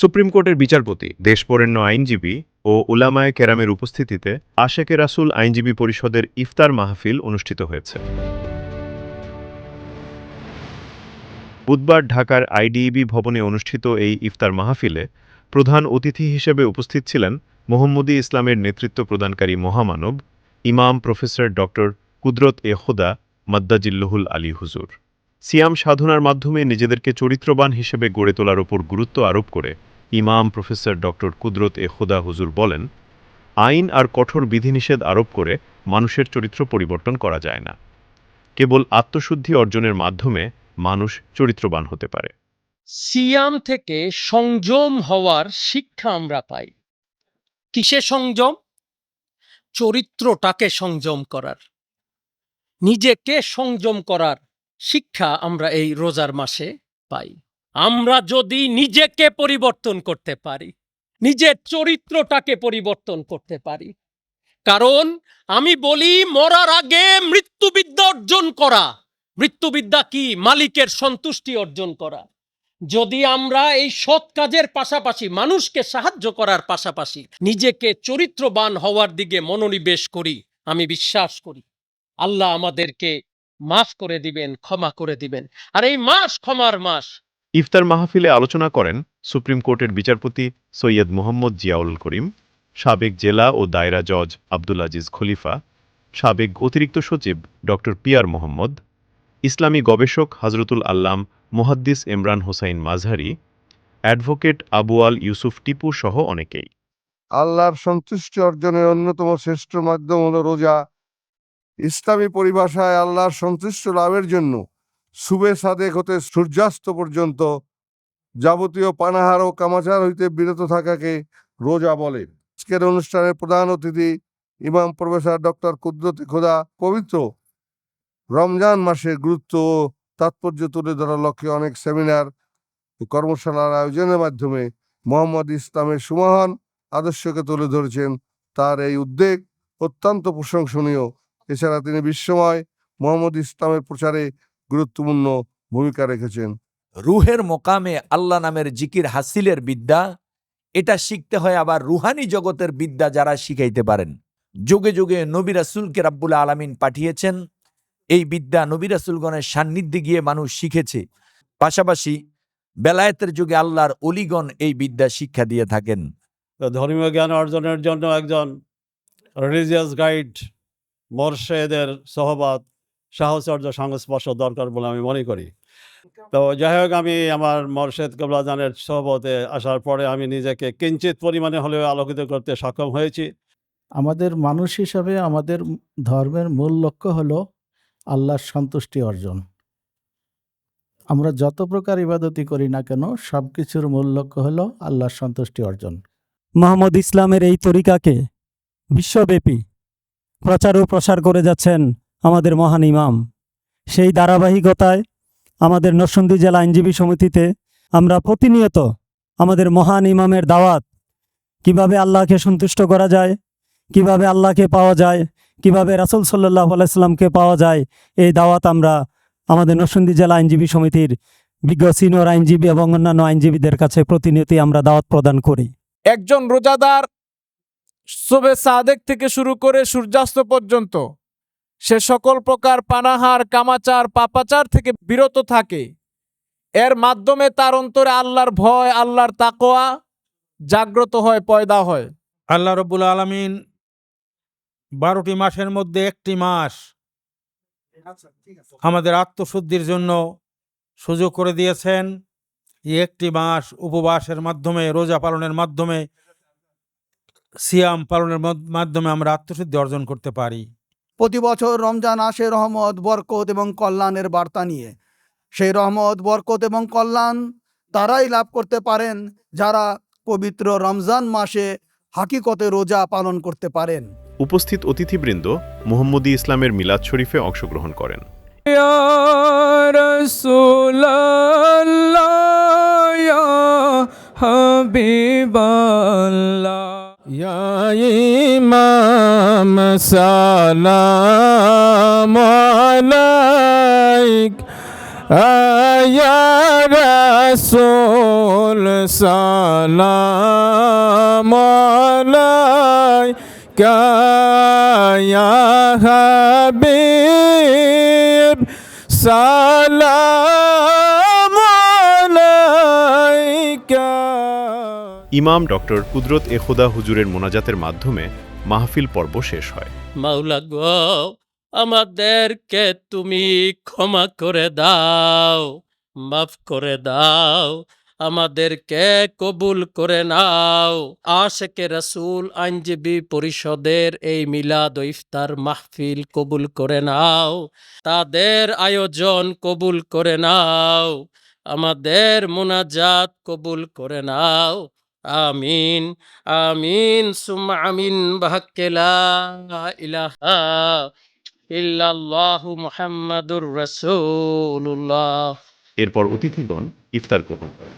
Supreme কোর্টের বিচারপতি, দেশবরেণ্য আইনজীবী ও উলামায়ে কেরামের উপস্থিতিতে আশেকে রাসূল আইনজীবী পরিষদের ইফতার মাহফিল অনুষ্ঠিত হয়েছে। বুধবার ঢাকার আইডিইবি ভবনে অনুষ্ঠিত এই ইফতার মাহফিলে প্রধান অতিথি হিসেবে উপস্থিত ছিলেন মোহাম্মদী ইসলামের নেতৃত্ব প্রদানকারী মহামানব ইমাম প্রফেসর ডক্টর কুদরত এ খোদা মাদ্দাজিল্লুহুল আলী হুজুর। সিয়াম সাধনার মাধ্যমে নিজেদেরকে চরিত্রবান হিসেবে গড়ে তোলার ওপর গুরুত্ব আরোপ করে ইমাম প্রফেসর ডক্টর কুদরত এ খোদা হুজুর বলেন, আইন আর কঠোর বিধিনিষেধ আরোপ করে মানুষের চরিত্র পরিবর্তন করা যায় না। কেবল আত্মশুদ্ধি অর্জনের মাধ্যমে মানুষ চরিত্রবান হতে পারে। সিয়াম থেকে সংযম হওয়ার শিক্ষা আমরা পাই। কিসে সংযম? চরিত্রটাকে সংযম করার, নিজেকে সংযম করার শিক্ষা আমরা এই রোজার মাসে পাই। আমরা যদি নিজেকে পরিবর্তন করতে পারি, নিজের চরিত্রটাকে পরিবর্তন করতে পারি, কারণ আমি বলি মরার আগে মৃত্যুবিদ্যা অর্জন করা। মৃত্যুবিদ্যা কি? মালিকের সন্তুষ্টি অর্জন করা। যদি আমরা এই সৎ কাজের পাশাপাশি মানুষকে সাহায্য করার পাশাপাশি নিজেকে চরিত্রবান হওয়ার দিকে মনোনিবেশ করি, আমি বিশ্বাস করি আল্লাহ আমাদেরকে মাফ করে দিবেন, ক্ষমা করে দিবেন। আর এই মাস ক্ষমার মাস। ইফতার মাহফিলে আলোচনা করেন সুপ্রিম কোর্টের বিচারপতি সৈয়দ মোহাম্মদ জিয়াউল করিম, সাবেক জেলা ও দায়রা জজ আব্দুল আজিজ খলিফা, সাবেক অতিরিক্ত সচিব ডক্টর পিয়ার মোহাম্মদ, ইসলামী গবেষক হজরতুল আল্লাম মুহাদ্দিস ইমরান হোসাইন মাঝহারি, অ্যাডভোকেট আবু আল ইউসুফ টিপু সহ অনেকেই। আল্লাহর সন্তুষ্টি অর্জনের অন্যতম শ্রেষ্ঠ মাধ্যম হলো রোজা। ইসলামী পরিভাষায় আল্লাহর সন্তুষ্ট লাভের জন্য সুবে সাদেক হতে সূর্যাস্ত পর্যন্ত যাবতীয় পানাহার ও কামাচার হইতে বিরত থাকাকে রোজা বলে। আজকের অনুষ্ঠানের প্রধান অতিথি ইমাম প্রফেসর ডক্টর কুদরত খোদা পবিত্র রমজান মাসের গুরুত্ব ও তাৎপর্য তুলে ধরার লক্ষ্যে অনেক সেমিনার ও কর্মশালার আয়োজনের মাধ্যমে মোহাম্মদ ইসলামের সুমহান আদর্শকে তুলে ধরেছেন। তার এই উদ্যোগ অত্যন্ত প্রশংসনীয়। এছাড়া তিনি বিশ্বময় মোহাম্মদ ইসলামের প্রচারে গুরুত্বপূর্ণ ভূমিকা রেখেছেন। রুহের মোকামে আল্লাহ নামের জিকির হাসিলের বিদ্যা, এটা শিখতে হয় আবার রুহানি জগতের বিদ্যা যারা শিখাইতে পারেন। যুগে যুগে নবী রাসূলকে রাব্বুল আলামিন পাঠিয়েছেন। এই বিদ্যা নবী রাসূলগণের সান্নিধ্যে গিয়ে মানুষ শিখেছে। পাশাপাশি বেলায়েতের যুগে আল্লাহর অলিগণ এই বিদ্যা শিক্ষা দিয়ে থাকেন। ধর্মীয় জ্ঞান অর্জনের জন্য একজন রিলিজিয়াস গাইড, মোরশেদের সহবত, সাহচর্য, সংস্পর্শ দরকার বলে আমি মনে করি। তো যাই হোক, আমি আমার মোরশেদ কেবলাজানের সহবতে আসার পরে আমি নিজেকে কিঞ্চিত পরিমাণে হলেও আলোকিত করতে সক্ষম হয়েছি। আমাদের মানুষ হিসাবে আমাদের ধর্মের মূল লক্ষ্য হলো আল্লাহর সন্তুষ্টি অর্জন। আমরা যত প্রকার ইবাদতই করি না কেন, সব কিছুর মূল লক্ষ্য হলো আল্লাহর সন্তুষ্টি অর্জন। মোহাম্মদ ইসলামের এই তরিকাকে বিশ্বব্যাপী প্রচার ও প্রসার করে যাচ্ছেন আমাদের মহান ইমাম। সেই ধারাবাহিকতায় আমাদের নরসিংদী জেলা আইনজীবী সমিতিতে আমরা প্রতিনিয়ত আমাদের মহান ইমামের দাওয়াত, কিভাবে আল্লাহকে সন্তুষ্ট করা যায়, কিভাবে আল্লাহকে পাওয়া যায়, কিভাবে রাসূল সাল্লাল্লাহু আলাইহি সাল্লামকে পাওয়া যায়, এই দাওয়াত আমরা আমাদের নরসিংদী জেলা আইনজীবী সমিতির বিজ্ঞ সিনিয়র আইনজীবী এবং অন্যান্য আইনজীবীদের কাছে প্রতিনিয়তই আমরা দাওয়াত প্রদান করি। একজন রোজাদার সুবে সাদেক থেকে শুরু করে সূর্যাস্ত পর্যন্ত সে সকল প্রকার পানাহার, কামাচার, পাপাচার থেকে বিরত থাকে। এর মাধ্যমে তার অন্তরে আল্লাহর ভয়, আল্লাহর তাকওয়া জাগ্রত হয়, পয়দা হয়। আল্লাহ রাব্বুল আলামিন 12টি মাসের মধ্যে একটি মাস আমাদের আত্মশুদ্ধির জন্য সুযোগ করে দিয়েছেন। এই একটি মাস উপবাসের মাধ্যমে, রোজা পালনের মাধ্যমে, সিয়াম পালনের মাধ্যমে আমরা আত্মশুদ্ধি অর্জন করতে পারি। প্রতি বছর রমজান আসে রহমত, বরকত এবং কল্যাণের বার্তা নিয়ে। সেই রহমত, বরকত এবং কল্যাণ তারাই লাভ করতে পারেন যারা পবিত্র রমজান মাসে হাকিকতে রোজা পালন করতে পারেন। উপস্থিত অতিথিবৃন্দ মুহাম্মদী ইসলামের মিলাদ শরীফে অংশগ্রহণ করেন। ইয়া রাসূলুল্লাহ, ইয়া হাবিবাল্লাহ, ইয়া ইমাম সালাম আলাইক, আয়া রাসূল সালাম আলাইকা ইয়া হাবিব সালাম আলাইকা। ইমাম ডক্টর কুদরত এ খোদা হুজুরের মোনাজাতের মাধ্যমে মাহফিল পর্ব শেষ হয়। মাওলা গো, আমাদেরকে তুমি ক্ষমা করে দাও, মাফ করে দাও, আমাদেরকে কবুল করে নাও। আশেকে রাসূল আইনজীবী পরিষদের এই মিলাদ ও ইফতার মাহফিল কবুল করে নাও, তাদের আয়োজন কবুল করে নাও, আমাদের মোনাজাত কবুল করে নাও। আমিন আমিন সুম্মা আমিন বাহাক্কে লা ইলাহা ইল্লাল্লাহু মুহাম্মাদুর রাসূলুল্লাহ। এরপর অতিথিগণ ইফতার গ্রহণ করেন।